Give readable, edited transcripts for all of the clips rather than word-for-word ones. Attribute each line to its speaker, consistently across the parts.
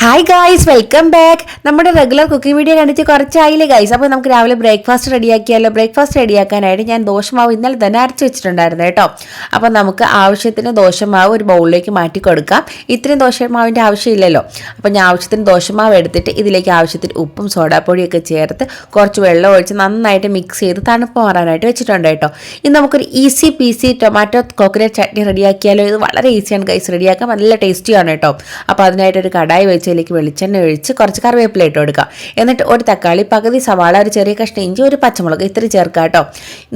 Speaker 1: Hi guys, welcome back. നമ്മുടെ regular cooking video കണ്ടിട്ട് കുറച്ചായില്ലേ guys. അപ്പോൾ നമുക്ക് രാവിലെ ബ്രേക്ക്ഫാസ്റ്റ് റെഡിയാക്കിയാലോ. ബ്രേക്ക്ഫാസ്റ്റ് റെഡിയാക്കാനായിട്ട് ഞാൻ ദോശമാവ് ഇന്നലെ തന്നെ അരച്ച് വെച്ചിട്ടുണ്ടായിരുന്നു കേട്ടോ. അപ്പോൾ നമുക്ക് ആവശ്യത്തിന് ദോശമാവ് ഒരു ബൗളിലേക്ക് മാറ്റി കൊടുക്കാം. ഇത്രയും ദോശമാവിൻ്റെ ആവശ്യമില്ലല്ലോ. അപ്പോൾ ഞാൻ ആവശ്യത്തിന് ദോശമാവ് എടുത്തിട്ട് ഇതിലേക്ക് ആവശ്യത്തിന് ഉപ്പും സോഡാപ്പൊടിയൊക്കെ ചേർത്ത് കുറച്ച് വെള്ളം ഒഴിച്ച് നന്നായിട്ട് മിക്സ് ചെയ്ത് തണുപ്പ് മാറാനായിട്ട് വെച്ചിട്ടുണ്ട് കേട്ടോ. ഇനി നമുക്കൊരു easy peasy tomato coconut chutney റെഡിയാക്കിയാലോ. ഇത് വളരെ ഈസിയാണ് ഗൈസ്, റെഡിയാക്കാൻ നല്ല ടേസ്റ്റിയാണ് കേട്ടോ. അപ്പോൾ അതിനായിട്ടൊരു കടായി വെച്ച് അതിലേക്ക് വെളിച്ചെണ്ണ ഒഴിച്ച് കുറച്ച് കറിവേപ്പില ഇട്ട് കൊടുക്കുക. എന്നിട്ട് ഒരു തക്കാളി, പകുതി സവാള, ഒരു ചെറിയ കഷ്ണം ഇഞ്ചി, ഒരു പച്ചമുളക് ഇത്ര ചേർക്കുക കേട്ടോ.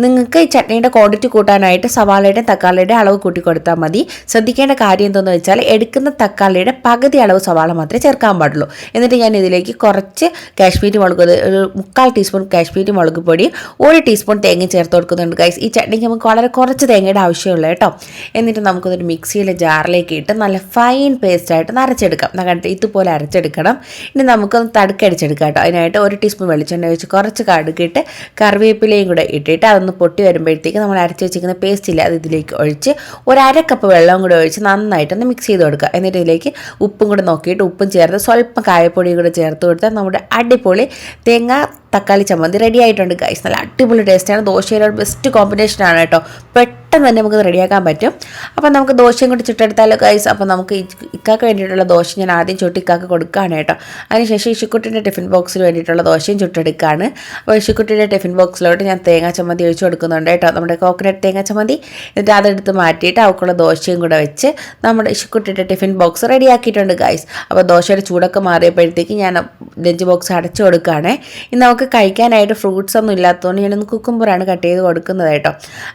Speaker 1: നിങ്ങൾക്ക് ഈ ചട്നിയുടെ ക്വാണ്ടിറ്റി കൂട്ടാനായിട്ട് സവാളയുടെ തക്കാളിയുടെ അളവ് കൂട്ടി കൊടുത്താൽ മതി. ശ്രദ്ധിക്കേണ്ട കാര്യം എന്തെന്ന് വെച്ചാൽ എടുക്കുന്ന തക്കാളിയുടെ പകുതി അളവ് സവാള മാത്രമേ ചേർക്കാൻ പാടുള്ളൂ. എന്നിട്ട് ഞാൻ ഇതിലേക്ക് കുറച്ച് കാശ്മീരി മുളക്, ഒരു 1/4 ടീസ്പൂൺ കാശ്മീരി മുളക് പൊടി, 1 ടീസ്പൂൺ തേങ്ങ ചേർത്ത് കൊടുക്കുന്നുണ്ട് ഗൈസ്. ഈ ചട്നിക്ക് നമുക്ക് വളരെ കുറച്ച് തേങ്ങയുടെ ആവശ്യമുള്ളൂ കേട്ടോ. എന്നിട്ട് നമുക്കൊരു മിക്സിയിലെ ജാറിലേക്ക് ഇട്ട് നല്ല ഫൈൻ പേസ്റ്റായിട്ട് അരച്ചെടുക്കാം. ഇതുപോലെ അരച്ചെടുക്കണം. ഇനി നമുക്കൊന്ന് തടുക്കടിച്ചെടുക്കാം കേട്ടോ. അതിനായിട്ട് 1 ടീസ്പൂൺ വെളിച്ചെണ്ണ ഒഴിച്ച് കുറച്ച് കടുകിട്ട് കറിവേപ്പിലയും കൂടെ ഇട്ടിട്ട് അതൊന്ന് പൊട്ടി വരുമ്പോഴത്തേക്ക് നമ്മൾ അരച്ച് വെച്ചിരിക്കുന്ന പേസ്റ്റ് ഇല്ല അത് ഇതിലേക്ക് ഒഴിച്ച് 1/2 കപ്പ് വെള്ളം കൂടെ ഒഴിച്ച് നന്നായിട്ടൊന്ന് മിക്സ് ചെയ്ത് കൊടുക്കുക. എന്നിട്ട് ഇതിലേക്ക് ഉപ്പും കൂടെ നോക്കിയിട്ട് ഉപ്പും ചേർത്ത് സ്വല്പം കായപ്പൊടിയും കൂടെ ചേർത്ത് കൊടുത്താൽ നമ്മുടെ അടിപൊളി തേങ്ങ തക്കാളി ചമ്മന്തി റെഡി ആയിട്ടുണ്ട് ഗൈസ്. നല്ല അടിപൊളി ടേസ്റ്റാണ്. ദോശയുടെ ബെസ്റ്റ് കോമ്പിനേഷനാണ് കേട്ടോ. പെട്ടെന്ന് തന്നെ നമുക്ക് റെഡിയാക്കാൻ പറ്റും. അപ്പോൾ നമുക്ക് ദോശയും കൂടി ചുട്ടെടുത്താലോ ഗൈസ്. അപ്പോൾ നമുക്ക് ഇക്കാക്ക് വേണ്ടിയിട്ടുള്ള ദോശ ഞാൻ ആദ്യം ചുട്ട് ഇക്കാക്ക് കൊടുക്കുകയാണ് കേട്ടോ. അതിനുശേഷം ഇഷിക്കുട്ടിൻ്റെ ടിഫിൻ ബോക്സിന് വേണ്ടിയിട്ടുള്ള ദോശയും ചുട്ടെടുക്കുകയാണ്. അപ്പോൾ ഇഷിക്കുട്ടിൻ്റെ ടിഫിൻ ബോക്സിലോട്ട് ഞാൻ തേങ്ങാ ചമ്മന്തി ഒഴിച്ച് കൊടുക്കുന്നുണ്ട് കേട്ടോ. നമ്മുടെ കോക്കനട്ട് തേങ്ങാ ചമ്മന്തി. എന്നിട്ട് അതെടുത്ത് മാറ്റിയിട്ട് അവൾക്കുള്ള ദോശയും കൂടെ വെച്ച് നമ്മുടെ ഇഷിക്കുട്ടിൻ്റെ ടിഫിൻ ബോക്സ് റെഡിയാക്കിയിട്ടുണ്ട് ഗൈസ്. അപ്പോൾ ദോശയുടെ ചൂടൊക്കെ മാറിയപ്പോഴത്തേക്ക് ഞാൻ ലഞ്ച് ബോക്സ് അടച്ചു കൊടുക്കുകയാണ്. ഇന്ന് നമുക്ക് കഴിക്കാനായിട്ട് ഫ്രൂട്ട്സ് ഒന്നും ഇല്ലാത്തതുകൊണ്ട് ഞാനൊന്ന് കുക്കുംബറാണ് കട്ട് ചെയ്ത് കൊടുക്കുന്നത് കേട്ടോ.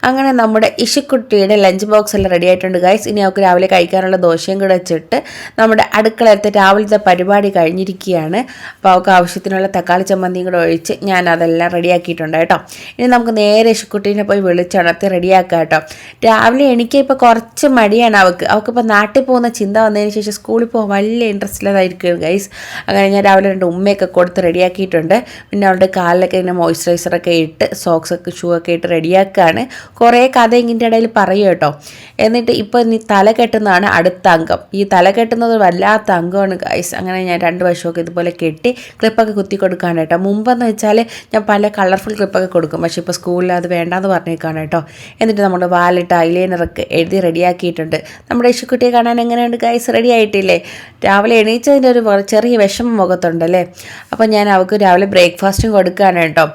Speaker 1: അങ്ങനെ നമ്മുടെ ഇഷിക്കുട്ടിയുടെ ലഞ്ച് ബോക്സ് എല്ലാം റെഡി ആയിട്ടുണ്ട് ഗൈസ്. ഇനി അവൾക്ക് രാവിലെ കഴിക്കാനുള്ള ദോശയും കൂടെ വെച്ചിട്ട് നമ്മുടെ അടുക്കളത്തെ രാവിലത്തെ പരിപാടി കഴിഞ്ഞിരിക്കുകയാണ്. അപ്പോൾ അവൾക്ക് ആവശ്യത്തിനുള്ള തക്കാളി ചമ്മന്തിയും കൂടെ ഒഴിച്ച് ഞാൻ അതെല്ലാം റെഡിയാക്കിയിട്ടുണ്ട് കേട്ടോ. ഇനി നമുക്ക് നേരെ ഇഷിക്കുട്ടീനെ പോയി വിളിച്ചുണർത്തി റെഡിയാക്കാം കേട്ടോ. രാവിലെ എനിക്ക് ഇപ്പോൾ കുറച്ച് മടിയാണ് അവൾക്കിപ്പോൾ നാട്ടിൽ പോകുന്ന ചിന്ത വന്നതിന് ശേഷം സ്കൂളിൽ പോകാൻ വലിയ ഇൻട്രസ്റ്റ് ഇല്ലാതായിരിക്കും ഗൈസ്. അങ്ങനെ ഞാൻ രാവിലെ 2 ഉമ്മയൊക്കെ കൊടുത്ത് റെഡിയാക്കിയിട്ടുണ്ട്. പിന്നെ അവളുടെ കാലിലൊക്കെ ഇങ്ങനെ മോയ്സ്ചറൈസറൊക്കെ ഇട്ട് സോക്സൊക്കെ ഷൂ ഒക്കെ ഇട്ട് റെഡിയാക്കുകയാണ്. കുറേ കഥ ഇതിൻ്റെ ഇടയിൽ പറയും കേട്ടോ. എന്നിട്ട് ഇപ്പോൾ ഇനി തല കെട്ടുന്നതാണ് അടുത്ത അംഗം. ഈ തല കെട്ടുന്നത് വല്ലാത്ത അംഗമാണ് ഗൈസ്. അങ്ങനെ ഞാൻ 2 വശമൊക്കെ ഇതുപോലെ കെട്ടി ക്ലിപ്പൊക്കെ കുത്തി കൊടുക്കുകയാണ് കേട്ടോ. മുമ്പെന്ന് വെച്ചാൽ ഞാൻ പല കളർഫുൾ ക്ലിപ്പൊക്കെ കൊടുക്കും, പക്ഷേ ഇപ്പോൾ സ്കൂളിൽ അത് വേണ്ടാന്ന് പറഞ്ഞേക്കാണ് കേട്ടോ. എന്നിട്ട് നമ്മുടെ വാലിട്ട് ഐലൈനറൊക്കെ എഴുതി റെഡിയാക്കിയിട്ടുണ്ട്. നമ്മുടെ ഇഷിക്കുട്ടിയെ കാണാൻ എങ്ങനെയുണ്ട് ഗൈസ്? റെഡി ആയിട്ടില്ലേ? രാവിലെ എണീച്ചതിൻ്റെ ഒരു ചെറിയ വിഷമം മുഖത്തുണ്ടല്ലേ. അപ്പോൾ ഞാൻ അവൾക്ക് രാവിലെ ബ്രേക്ക്ഫാസ്റ്റും കൊടുക്കുകയാണ് കേട്ടോ.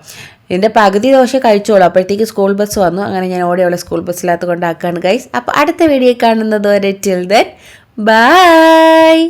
Speaker 1: ഇതിൻ്റെ പകുതി ദോശ കഴിച്ചോളൂ. അപ്പോഴത്തേക്ക് സ്കൂൾ ബസ് വന്നു. അങ്ങനെ ഞാൻ ഓടി അവളെ സ്കൂൾ ബസ്സിനകത്ത് കൊണ്ടാക്കുകയാണ് ഗൈസ്. അപ്പോൾ അടുത്ത വീഡിയോ കാണുന്നത് വരെ ടിൽ ദെൻ ബൈ.